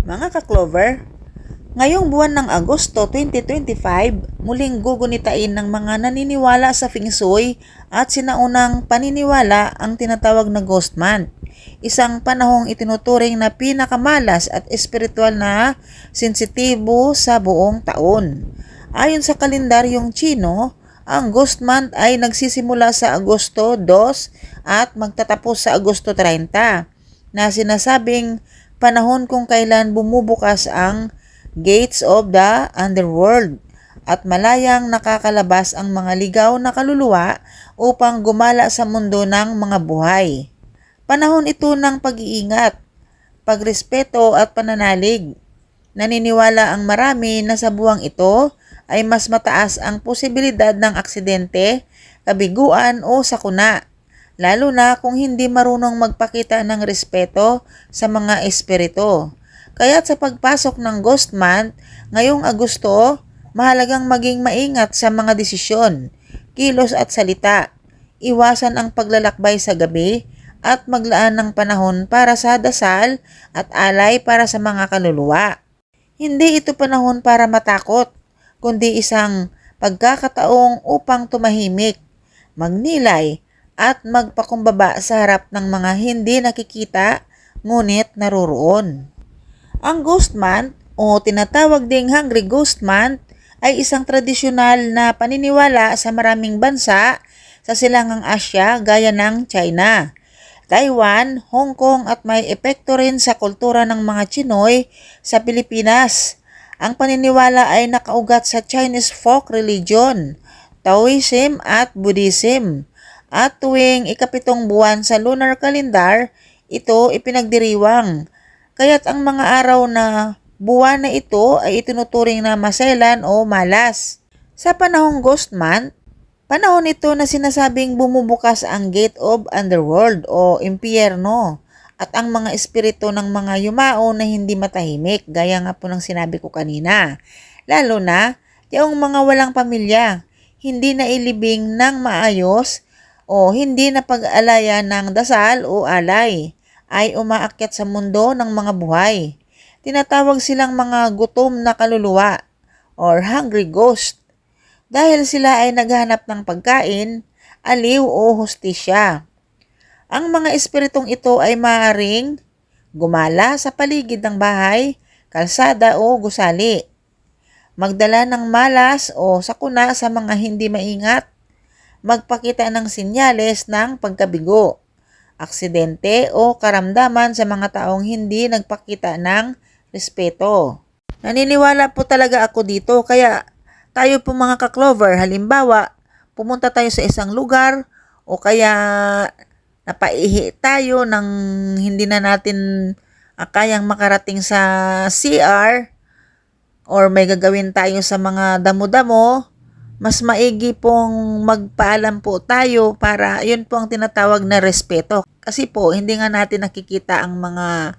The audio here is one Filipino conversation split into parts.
Mga ka-Clover, ngayong buwan ng Agosto 2025, muling gugunitain ng mga naniniwala sa Feng Shui at sinaunang paniniwala ang tinatawag na Ghost Month. Isang panahong itinuturing na pinakamalas at espiritual na sensitibo sa buong taon. Ayon sa kalendaryong Chino, ang Ghost Month ay nagsisimula sa Agosto 2 at magtatapos sa Agosto 30, na sinasabing panahon kung kailan bumubukas ang gates of the underworld at malayang nakakalabas ang mga ligaw na kaluluwa upang gumala sa mundo ng mga buhay. Panahon ito ng pag-iingat, pagrespeto at pananalig. Naniniwala ang marami na sa buwang ito ay mas mataas ang posibilidad ng aksidente, kabiguan o sakuna, lalo na kung hindi marunong magpakita ng respeto sa mga espiritu. Kaya't sa pagpasok ng Ghost Month ngayong Agosto, mahalagang maging maingat sa mga desisyon, kilos at salita. Iwasan ang paglalakbay sa gabi at maglaan ng panahon para sa dasal at alay para sa mga kaluluwa. Hindi ito panahon para matakot, kundi isang pagkakataong upang tumahimik, magnilay, at magpakumbaba sa harap ng mga hindi nakikita ngunit naroroon. Ang Ghost Month o tinatawag ding Hungry Ghost Month ay isang tradisyonal na paniniwala sa maraming bansa sa silangang Asya gaya ng China, Taiwan, Hong Kong at may epekto rin sa kultura ng mga Chinoy sa Pilipinas. Ang paniniwala ay nakaugat sa Chinese folk religion, Taoism at Buddhism. At tuwing ikapitong buwan sa lunar calendar, ito ipinagdiriwang. Kaya't ang mga araw na buwan na ito ay itinuturing na maselan o malas. Sa panahong Ghost Month, panahon ito na sinasabing bumubukas ang gate of underworld o impyerno at ang mga espiritu ng mga yumao na hindi matahimik, gaya nga po ng sinabi ko kanina. Lalo na yung mga walang pamilya, hindi na ilibing ng maayos o hindi na pag-alaya ng dasal o alay, ay umaakyat sa mundo ng mga buhay. Tinatawag silang mga gutom na kaluluwa or hungry ghost dahil sila ay naghahanap ng pagkain, aliw o hustisya. Ang mga espiritong ito ay maaaring gumala sa paligid ng bahay, kalsada o gusali, magdala ng malas o sakuna sa mga hindi maingat, magpakita ng sinyales ng pagkabigo, aksidente o karamdaman sa mga taong hindi nagpakita ng respeto. Naniniwala po talaga ako dito, kaya tayo po mga ka-Clover, halimbawa, pumunta tayo sa isang lugar o kaya napaihi tayo ng hindi na natin kayang makarating sa CR or may gagawin tayo sa mga damo-damo, mas maigi pong magpaalam po tayo para yun po ang tinatawag na respeto. Kasi po, hindi nga natin nakikita ang mga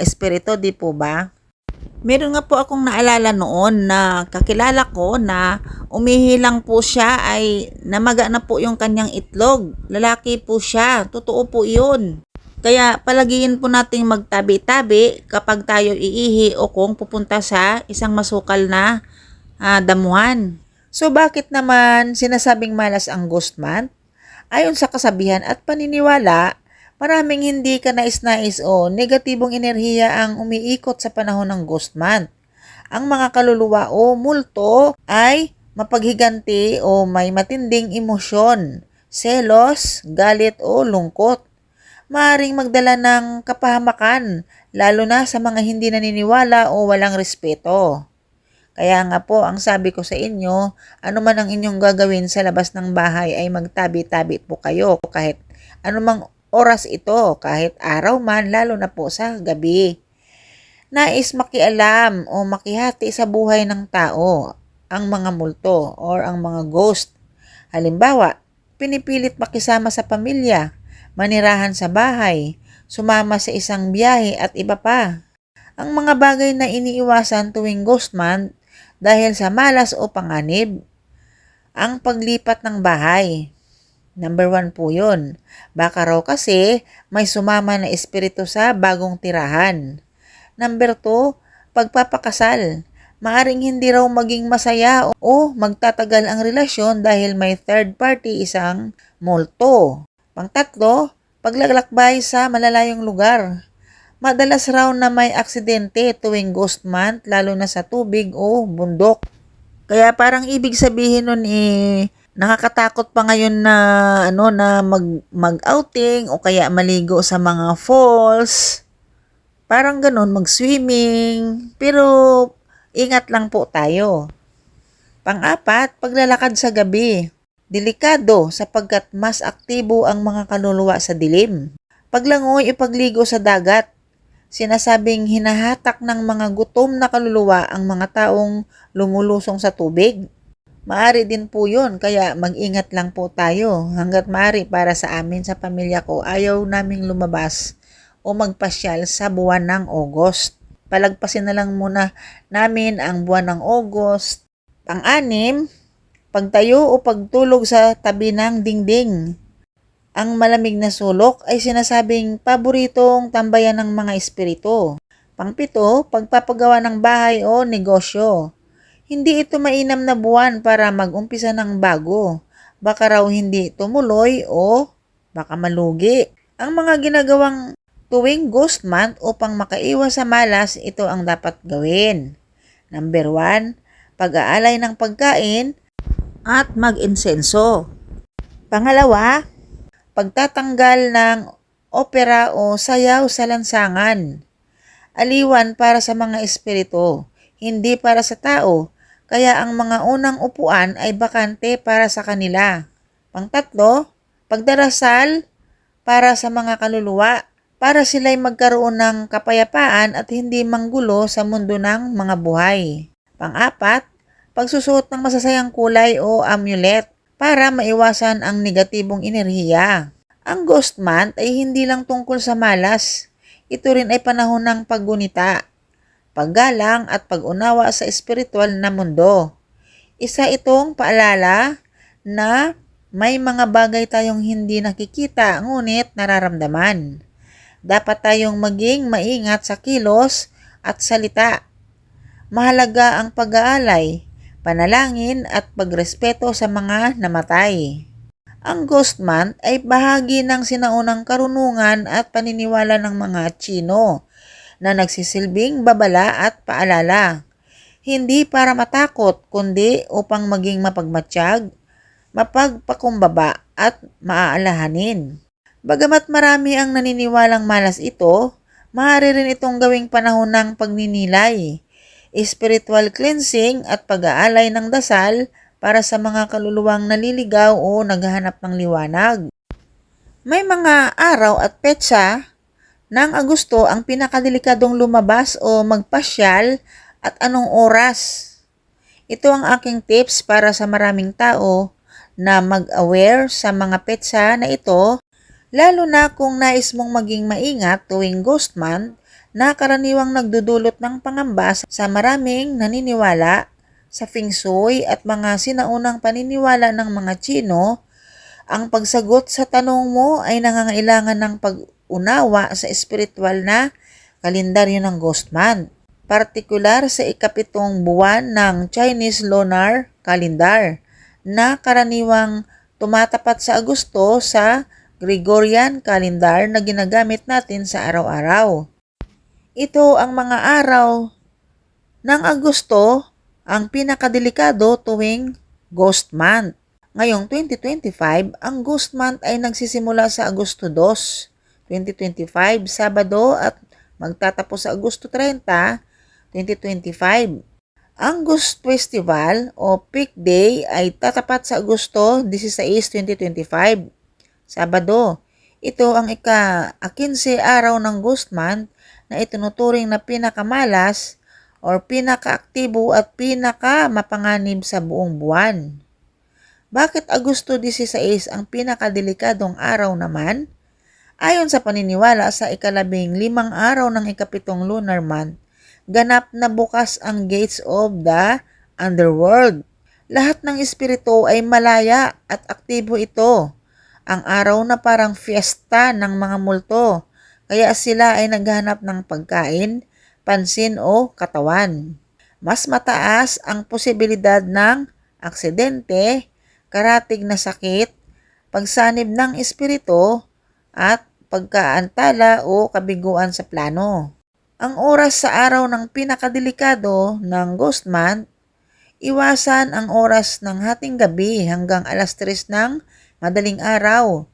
espiritu, di po ba? Meron nga po akong naalala noon na kakilala ko na umihi lang po siya ay namaga na po yung kanyang itlog. Lalaki po siya, totoo po yun. Kaya palagiin po nating magtabi-tabi kapag tayo iihi o kung pupunta sa isang masukal na damuhan. So bakit naman sinasabing malas ang Ghost Month? Ayon sa kasabihan at paniniwala, maraming hindi kanais-nais o negatibong enerhiya ang umiikot sa panahon ng Ghost Month. Ang mga kaluluwa o multo ay mapaghiganti o may matinding emosyon, selos, galit o lungkot. Maaring magdala ng kapahamakan, lalo na sa mga hindi naniniwala o walang respeto. Kaya nga po, ang sabi ko sa inyo, ano man ang inyong gagawin sa labas ng bahay ay magtabi-tabi po kayo kahit anumang oras ito, kahit araw man, lalo na po sa gabi. Nais makialam o makihati sa buhay ng tao ang mga multo or ang mga ghost. Halimbawa, pinipilit makisama sa pamilya, manirahan sa bahay, sumama sa isang biyahe at iba pa. Ang mga bagay na iniiwasan tuwing Ghost Month dahil sa malas o panganib, ang paglipat ng bahay. Number 1 po yun. Baka raw kasi may sumama na espiritu sa bagong tirahan. Number 2, pagpapakasal. Maaring hindi raw maging masaya o magtatagal ang relasyon dahil may third party isang multo. Pangtatlo, paglalakbay sa malalayong lugar. Madalas raw na may aksidente tuwing ghost month lalo na sa tubig o bundok. Kaya parang ibig sabihin nun nakakatakot pa ngayon na mag-outing o kaya maligo sa mga falls. Parang ganun, mag-swimming. Pero ingat lang po tayo. Pang-apat, paglalakad sa gabi. Delikado sapagkat mas aktibo ang mga kaluluwa sa dilim. Paglangoy o pagligo sa dagat. Sinasabing hinahatak ng mga gutom na kaluluwa ang mga taong lumulusong sa tubig. Maari din po yun, kaya mag-ingat lang po tayo. Hanggat maari para sa amin, sa pamilya ko, ayaw naming lumabas o magpasyal sa buwan ng August. Palagpasin na lang muna namin ang buwan ng August. Pang-anim, pagtayo o pagtulog sa tabi ng dingding. Ang malamig na sulok ay sinasabing paboritong tambayan ng mga espiritu. Pang-pito, pagpapagawa ng bahay o negosyo. Hindi ito mainam na buwan para mag-umpisa ng bago. Baka raw hindi tumuloy o baka malugi. Ang mga ginagawang tuwing ghost month upang makaiwas sa malas, ito ang dapat gawin. Number 1, pag-aalay ng pagkain at mag-insenso. Pangalawa, pagtatanggal ng opera o sayaw sa lansangan. Aliwan para sa mga espiritu, hindi para sa tao, kaya ang mga unang upuan ay bakante para sa kanila. Pangtatlo, pagdarasal para sa mga kaluluwa, para sila'y magkaroon ng kapayapaan at hindi manggulo sa mundo ng mga buhay. Pang-apat, pagsusuot ng masasayang kulay o amulet para maiwasan ang negatibong enerhiya. Ang ghost month ay hindi lang tungkol sa malas. Ito rin ay panahon ng paggunita, paggalang at pag-unawa sa espiritual na mundo. Isa itong paalala na may mga bagay tayong hindi nakikita ngunit nararamdaman. Dapat tayong maging maingat sa kilos at salita. Mahalaga ang pag-aalay, panalangin at pagrespeto sa mga namatay. Ang ghost month ay bahagi ng sinaunang karunungan at paniniwala ng mga Tsino na nagsisilbing babala at paalala. Hindi para matakot kundi upang maging mapagmatsyag, mapagpakumbaba at maaalahanin. Bagamat marami ang naniniwalang malas ito, maaari rin itong gawing panahon ng pagninilay, spiritual cleansing at pag-aalay ng dasal para sa mga kaluluwang naliligaw o naghahanap ng liwanag. May mga araw at petsa ng Agosto ang pinakadelikadong lumabas o magpasyal at anong oras. Ito ang aking tips para sa maraming tao na mag-aware sa mga petsa na ito, lalo na kung nais mong maging maingat tuwing ghost month na karaniwang nagdudulot ng pangamba sa maraming naniniwala sa feng shui at mga sinaunang paniniwala ng mga Tsino. Ang pagsagot sa tanong mo ay nangangailangan ng pag-unawa sa espiritual na kalendaryo ng ghost month, partikular sa ikapitong buwan ng Chinese lunar calendar na karaniwang tumatapat sa Agosto sa Gregorian calendar na ginagamit natin sa araw-araw. Ito ang mga araw ng Agosto ang pinakadelikado tuwing ghost month. Ngayong 2025, ang ghost month ay nagsisimula sa Agosto 2, 2025, Sabado at magtatapos sa Agosto 30, 2025. Ang Ghost Festival o Peak Day ay tatapat sa Agosto 16, 2025. Sabado. Ito ang ika-15 araw ng ghost month na itinuturing na pinakamalas or pinakaaktibo at pinakamapanganib sa buong buwan. Bakit Agosto 16 ang pinakadelikadong araw naman? Ayon sa paniniwala sa ika-15 araw ng ikapitong lunar month, ganap na bukas ang gates of the underworld. Lahat ng espiritu ay malaya at aktibo ito. Ang araw na parang fiesta ng mga multo, kaya sila ay naghahanap ng pagkain, pansin o katawan. Mas mataas ang posibilidad ng aksidente, karatig na sakit, pagsanib ng espiritu, at pagkaantala o kabiguan sa plano. Ang oras sa araw ng pinakadelikado ng Ghost Month, iwasan ang oras ng hating gabi hanggang alas 3 ng madaling araw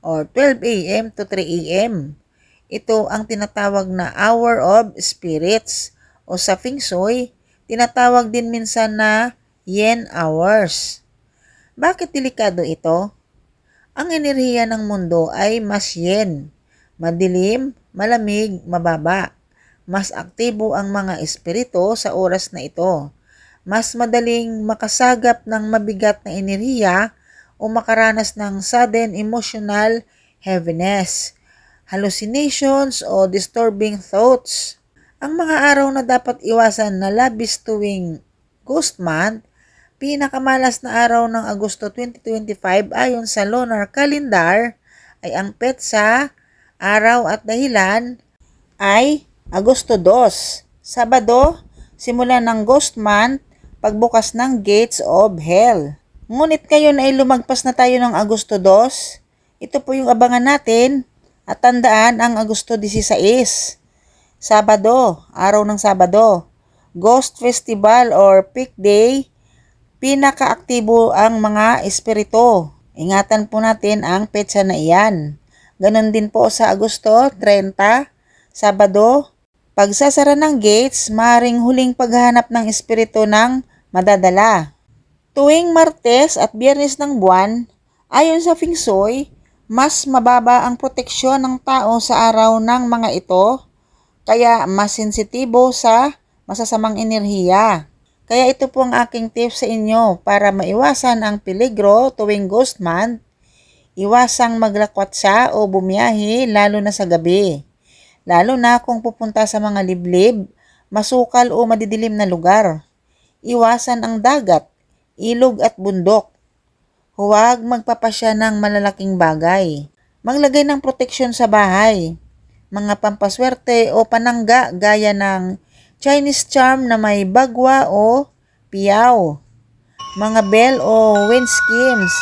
or 12 a.m. to 3 a.m. Ito ang tinatawag na Hour of Spirits o sa Feng Shui, tinatawag din minsan na Yin Hours. Bakit delikado ito? Ang enerhiya ng mundo ay mas yin, madilim, malamig, mababa. Mas aktibo ang mga espiritu sa oras na ito. Mas madaling makasagap ng mabigat na enerhiya o makaranas ng sudden emotional heaviness, hallucinations o disturbing thoughts. Ang mga araw na dapat iwasan na labis tuwing Ghost Month, pinakamalas na araw ng Agosto 2025 ayon sa lunar calendar ay ang petsa, araw at dahilan ay Agosto 2, Sabado, simula ng Ghost Month, pagbukas ng Gates of Hell. Ngunit ngayon ay lumagpas na tayo ng Agosto 2. Ito po yung abangan natin at tandaan ang Agosto 16. Sabado, araw ng Sabado. Ghost Festival or Peak Day, pinakaaktibo ang mga espiritu. Ingatan po natin ang petsa na iyan. Ganon din po sa Agosto 30, Sabado. Pagsasara ng gates, maaaring huling paghahanap ng espiritu ng madadala. Tuwing Martes at Biyernes ng buwan, ayon sa Feng Shui, mas mababa ang proteksyon ng tao sa araw ng mga ito, kaya mas sensitibo sa masasamang enerhiya. Kaya ito po ang aking tips sa inyo para maiwasan ang peligro tuwing Ghost Month. Iwasang maglakwatsa o bumiyahe lalo na sa gabi. Lalo na kung pupunta sa mga liblib, masukal o madidilim na lugar. Iwasan ang dagat, ilog at bundok. Huwag magpapasya ng malalaking bagay. Maglagay ng proteksyon sa bahay. Mga pampaswerte o panangga gaya ng Chinese charm na may bagwa o piyaw. Mga bell o wind schemes.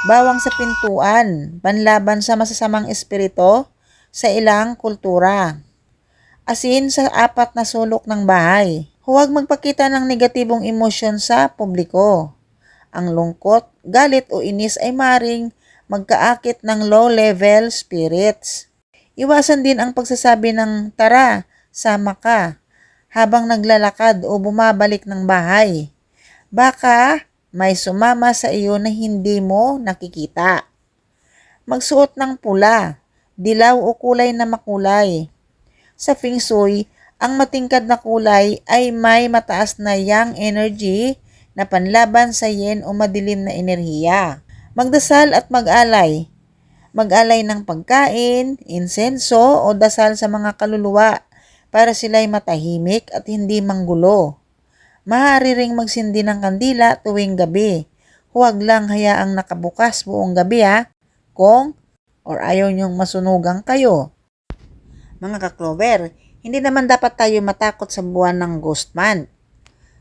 Bawang sa pintuan, panlaban sa masasamang espiritu sa ilang kultura. Asin sa 4 na sulok ng bahay. Huwag magpakita ng negatibong emosyon sa publiko. Ang lungkot, galit o inis ay maring magkaakit ng low-level spirits. Iwasan din ang pagsasabi ng tara, sama ka, habang naglalakad o bumabalik ng bahay. Baka may sumama sa iyo na hindi mo nakikita. Magsuot ng pula, dilaw o kulay na makulay. Sa Feng Shui, ang matingkad na kulay ay may mataas na yang energy na panlaban sa yin o madilim na enerhiya. Magdasal at mag-alay. Mag-alay ng pagkain, insenso o dasal sa mga kaluluwa para sila'y matahimik at hindi manggulo. Maaari ring magsindi ng kandila tuwing gabi. Huwag lang hayaang nakabukas buong gabi kung ayaw niyong masunugan kayo. Mga ka-Clover, hindi naman dapat tayo matakot sa buwan ng Ghost Month.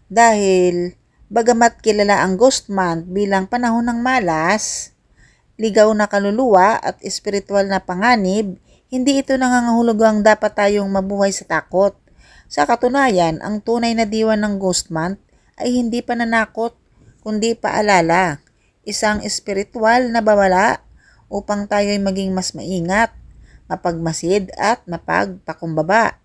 Dahil bagamat kilala ang Ghost Month bilang panahon ng malas, ligaw na kaluluwa at espiritual na panganib, hindi ito nangangahulugang dapat tayong mabuhay sa takot. Sa katunayan, ang tunay na diwa ng Ghost Month ay hindi pananakot, kundi paalala, isang espiritual na babala upang tayo'y maging mas maingat, mapagmasid at mapagpakumbaba.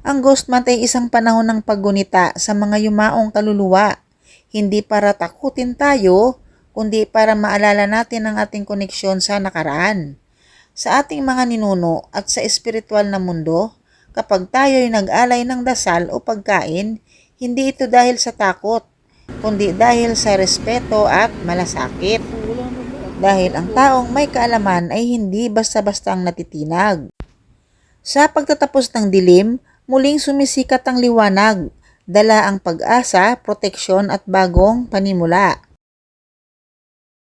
Ang Ghost Month ay isang panahon ng paggunita sa mga yumaong kaluluwa, hindi para takutin tayo, kundi para maalala natin ang ating koneksyon sa nakaraan. Sa ating mga ninuno at sa espiritual na mundo, kapag tayo'y nag-alay ng dasal o pagkain, hindi ito dahil sa takot, kundi dahil sa respeto at malasakit. Dahil ang taong may kaalaman ay hindi basta-bastang natitinag. Sa pagtatapos ng dilim, muling sumisikat ang liwanag, dala ang pag-asa, proteksyon at bagong panimula.